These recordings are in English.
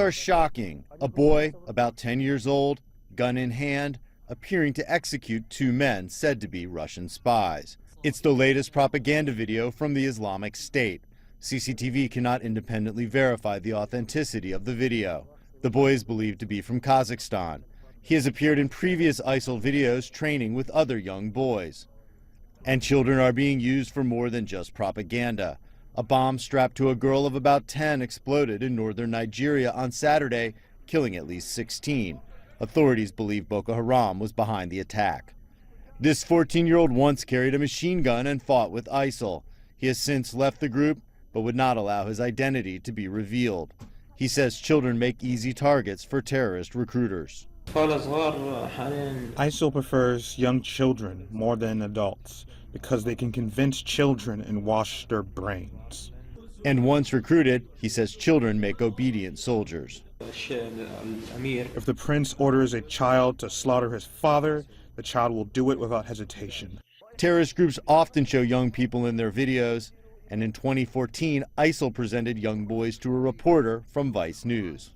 are shocking. A boy, about 10 years old, gun in hand, appearing to execute two men said to be Russian spies. It's the latest propaganda video from the Islamic State. CCTV cannot independently verify the authenticity of the video. The boy is believed to be from Kazakhstan. He has appeared in previous ISIL videos training with other young boys. And children are being used for more than just propaganda. A bomb strapped to a girl of about 10 exploded in northern Nigeria on Saturday, killing at least 16. Authorities believe Boko Haram was behind the attack. This 14-year-old once carried a machine gun and fought with ISIL. He has since left the group, but would not allow his identity to be revealed. He says children make easy targets for terrorist recruiters. ISIL prefers young children more than adults because they can convince children and wash their brains. And once recruited, he says children make obedient soldiers. If the prince orders a child to slaughter his father, the child will do it without hesitation. Terrorist groups often show young people in their videos, and in 2014, ISIL presented young boys to a reporter from Vice News.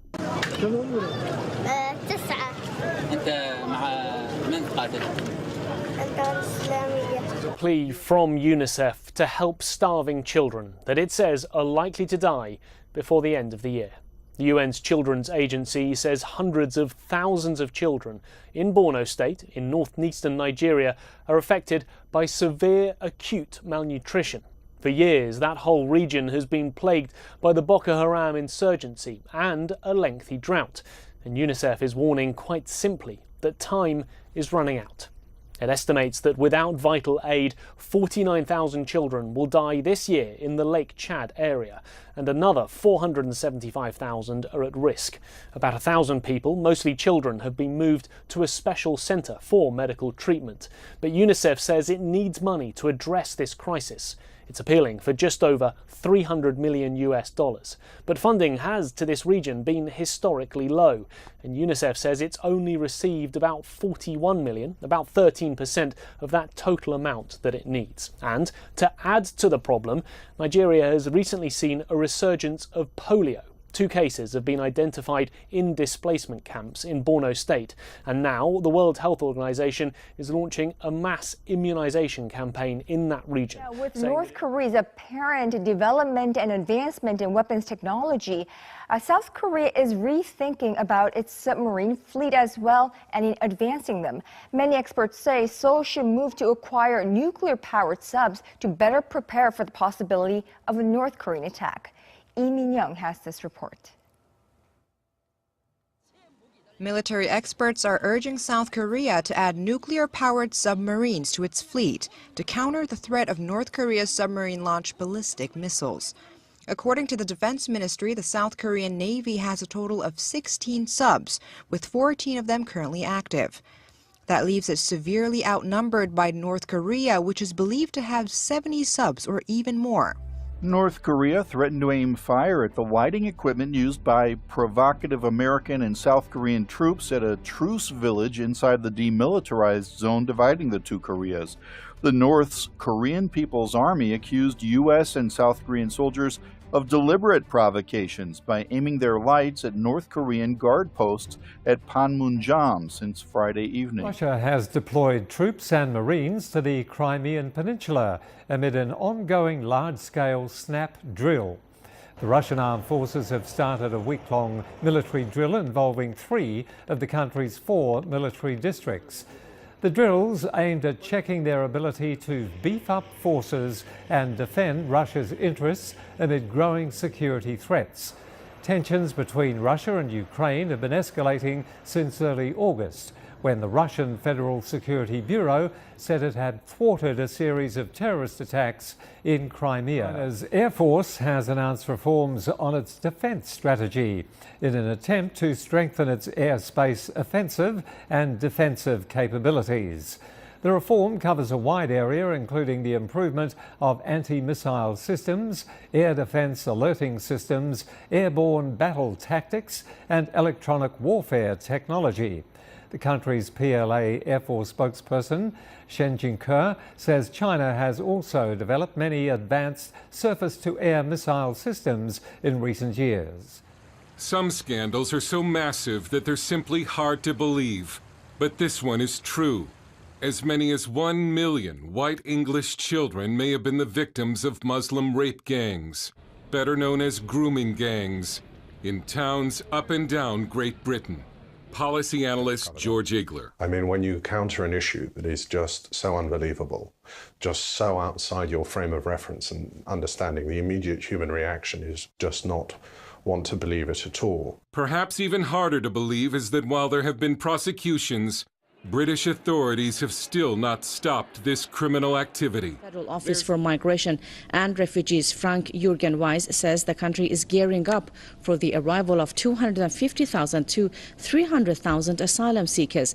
A plea from UNICEF to help starving children that it says are likely to die before the end of the year. The UN's Children's Agency says hundreds of thousands of children in Borno State, in northeastern Nigeria, are affected by severe acute malnutrition. For years, that whole region has been plagued by the Boko Haram insurgency and a lengthy drought. And UNICEF is warning quite simply that time is running out. It estimates that without vital aid, 49,000 children will die this year in the Lake Chad area, and another 475,000 are at risk. About 1,000 people, mostly children, have been moved to a special centre for medical treatment. But UNICEF says it needs money to address this crisis. It's appealing for just over $300 million. But funding has to this region been historically low, and UNICEF says it's only received about 41 million, about 13% of that total amount that it needs. And to add to the problem, Nigeria has recently seen a resurgence of polio. 2 cases have been identified in displacement camps in Borno State, and now the World Health Organization is launching a mass immunization campaign in that region. With North Korea's apparent development and advancement in weapons technology, South Korea is rethinking about its submarine fleet as well and in advancing them. Many experts say Seoul should move to acquire nuclear-powered subs to better prepare for the possibility of a North Korean attack. Lee Min-young has this report. Military experts are urging South Korea to add nuclear-powered submarines to its fleet to counter the threat of North Korea's submarine-launched ballistic missiles. According to the Defense Ministry, the South Korean Navy has a total of 16 subs, with 14 of them currently active. That leaves it severely outnumbered by North Korea, which is believed to have 70 subs or even more. North Korea threatened to aim fire at the lighting equipment used by provocative American and South Korean troops at a truce village inside the demilitarized zone dividing the two Koreas. The North's Korean People's Army accused U.S. and South Korean soldiers of deliberate provocations by aiming their lights at North Korean guard posts at Panmunjom since Friday evening. Russia has deployed troops and Marines to the Crimean Peninsula amid an ongoing large-scale snap drill. The Russian armed forces have started a week-long military drill involving 3 of the country's 4 military districts. The drills aimed at checking their ability to beef up forces and defend Russia's interests amid growing security threats. Tensions between Russia and Ukraine have been escalating since early August, when the Russian Federal Security Bureau said it had thwarted a series of terrorist attacks in Crimea. China's Air Force has announced reforms on its defence strategy in an attempt to strengthen its airspace offensive and defensive capabilities. The reform covers a wide area, including the improvement of anti-missile systems, air defence alerting systems, airborne battle tactics, and electronic warfare technology. The country's PLA Air Force spokesperson, Shen Jinke, says China has also developed many advanced surface-to-air missile systems in recent years. Some scandals are so massive that they're simply hard to believe. But this one is true. As many as 1 million white English children may have been the victims of Muslim rape gangs, better known as grooming gangs, in towns up and down Great Britain. Policy analyst George Igler. I mean, when you counter an issue that is just so unbelievable, just so outside your frame of reference and understanding, the immediate human reaction is just not want to believe it at all. Perhaps even harder to believe is that while there have been prosecutions, British authorities have still not stopped this criminal activity. Federal Office for Migration and Refugees Frank Jürgen Weiss says the country is gearing up for the arrival of 250,000 to 300,000 asylum seekers.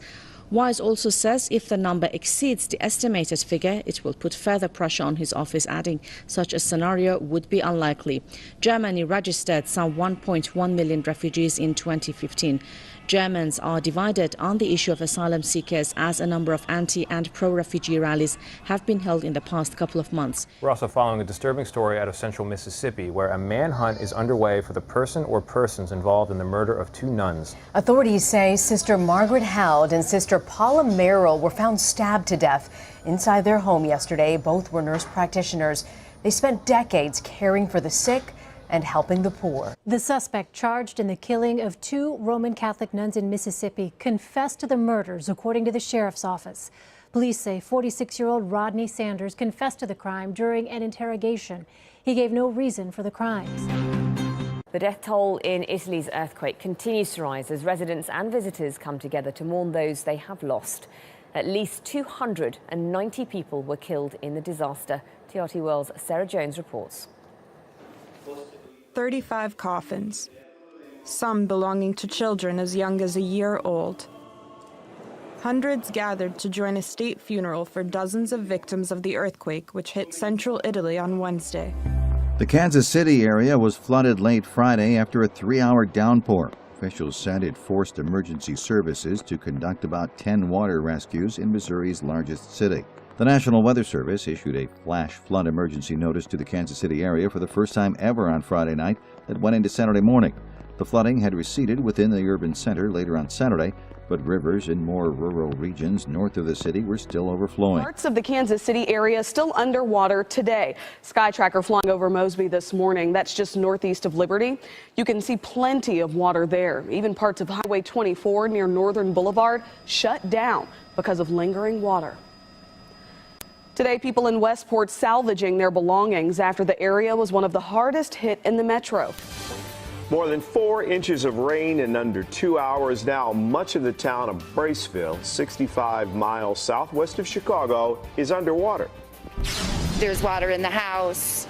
Weiss also says if the number exceeds the estimated figure, it will put further pressure on his office, adding such a scenario would be unlikely. Germany registered some 1.1 million refugees in 2015. Germans are divided on the issue of asylum seekers as a number of anti- and pro-refugee rallies have been held in the past couple of months. We're also following a disturbing story out of central Mississippi where a manhunt is underway for the person or persons involved in the murder of 2 nuns. Authorities say Sister Margaret Howd and Sister Paula Merrill were found stabbed to death inside their home yesterday. Both were nurse practitioners. They spent decades caring for the sick and helping the poor. The suspect charged in the killing of 2 Roman Catholic nuns in Mississippi confessed to the murders, according to the sheriff's office. Police say 46-year-old Rodney Sanders confessed to the crime during an interrogation. He gave no reason for the crimes. The death toll in Italy's earthquake continues to rise as residents and visitors come together to mourn those they have lost. At least 290 people were killed in the disaster. TRT World's Sarah Jones reports. 35 coffins, some belonging to children as young as a year old. Hundreds gathered to join a state funeral for dozens of victims of the earthquake which hit central Italy on Wednesday. The Kansas City area was flooded late Friday after a 3-hour downpour. Officials said it forced emergency services to conduct about 10 water rescues in Missouri's largest city. The National Weather Service issued a flash flood emergency notice to the Kansas City area for the first time ever on Friday night that went into Saturday morning. The flooding had receded within the urban center later on Saturday, but rivers in more rural regions north of the city were still overflowing. Parts of the Kansas City area still underwater today. Sky Tracker flying over Mosby this morning. That's just northeast of Liberty. You can see plenty of water there. Even parts of Highway 24 near Northern Boulevard shut down because of lingering water. Today, people in Westport salvaging their belongings after the area was one of the hardest hit in the metro. More than 4 inches of rain in under 2 hours. Now, much of the town of Braceville, 65 miles southwest of Chicago, is underwater. There's water in the house.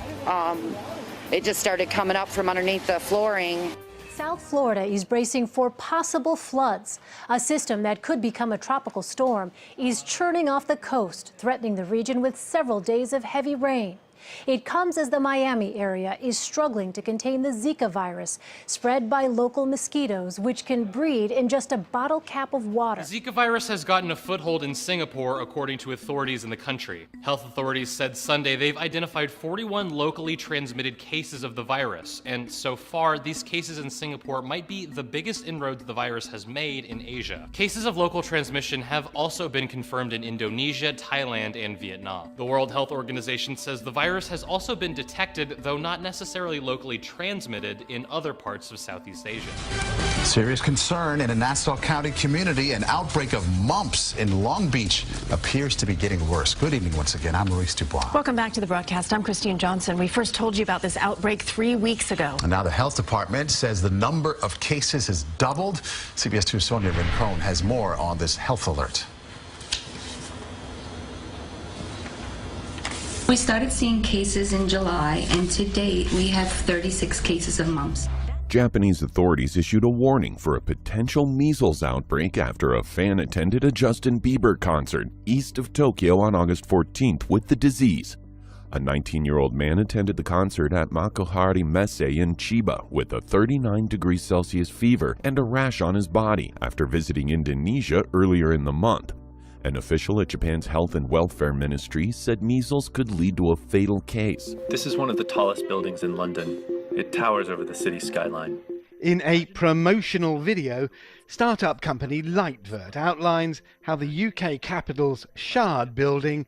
It just started coming up from underneath the flooring. South Florida is bracing for possible floods. A system that could become a tropical storm is churning off the coast, threatening the region with several days of heavy rain. It comes as the Miami area is struggling to contain the Zika virus, spread by local mosquitoes, which can breed in just a bottle cap of water. The Zika virus has gotten a foothold in Singapore, according to authorities in the country. Health authorities said Sunday they've identified 41 locally transmitted cases of the virus, and so far, these cases in Singapore might be the biggest inroads the virus has made in Asia. Cases of local transmission have also been confirmed in Indonesia, Thailand, and Vietnam. The World Health Organization says the virus has also been detected, though not necessarily locally transmitted, in other parts of Southeast Asia. Serious concern in a Nassau County community. An outbreak of mumps in Long Beach appears to be getting worse. Good evening once again. I'm Maurice Dubois. Welcome back to the broadcast. I'm Christine Johnson. We first told you about this outbreak 3 weeks ago. And now the health department says the number of cases has doubled. CBS 2's Sonia Rincon has more on this health alert. We started seeing cases in July, and to date, we have 36 cases of mumps. Japanese authorities issued a warning for a potential measles outbreak after a fan attended a Justin Bieber concert east of Tokyo on August 14th with the disease. A 19-year-old man attended the concert at Makuhari Messe in Chiba with a 39°C fever and a rash on his body after visiting Indonesia earlier in the month. An official at Japan's Health and Welfare Ministry said measles could lead to a fatal case. This is one of the tallest buildings in London. It towers over the city skyline. In a promotional video, startup company Lightvert outlines how the UK capital's Shard building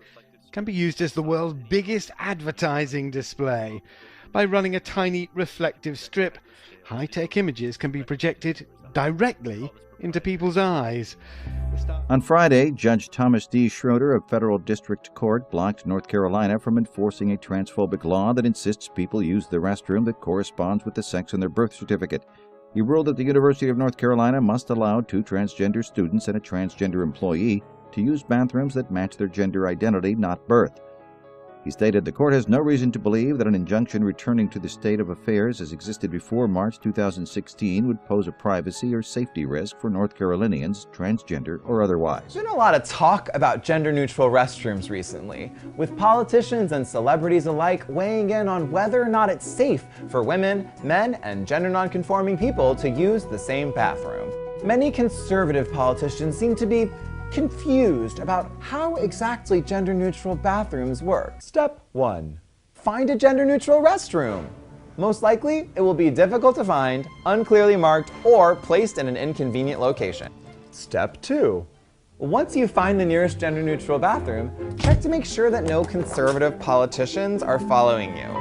can be used as the world's biggest advertising display. By running a tiny reflective strip, high-tech images can be projected directly into people's eyes. On Friday, Judge Thomas D. Schroeder of Federal District Court blocked North Carolina from enforcing a transphobic law that insists people use the restroom that corresponds with the sex on their birth certificate. He ruled that the University of North Carolina must allow 2 transgender students and a transgender employee to use bathrooms that match their gender identity, not birth. He stated the court has no reason to believe that an injunction returning to the state of affairs as existed before March 2016 would pose a privacy or safety risk for North Carolinians, transgender or otherwise. There's been a lot of talk about gender-neutral restrooms recently, with politicians and celebrities alike weighing in on whether or not it's safe for women, men, and gender-nonconforming people to use the same bathroom. Many conservative politicians seem to be confused about how exactly gender-neutral bathrooms work. Step 1. Find a gender-neutral restroom. Most likely, it will be difficult to find, unclearly marked, or placed in an inconvenient location. Step 2. Once you find the nearest gender-neutral bathroom, check to make sure that no conservative politicians are following you.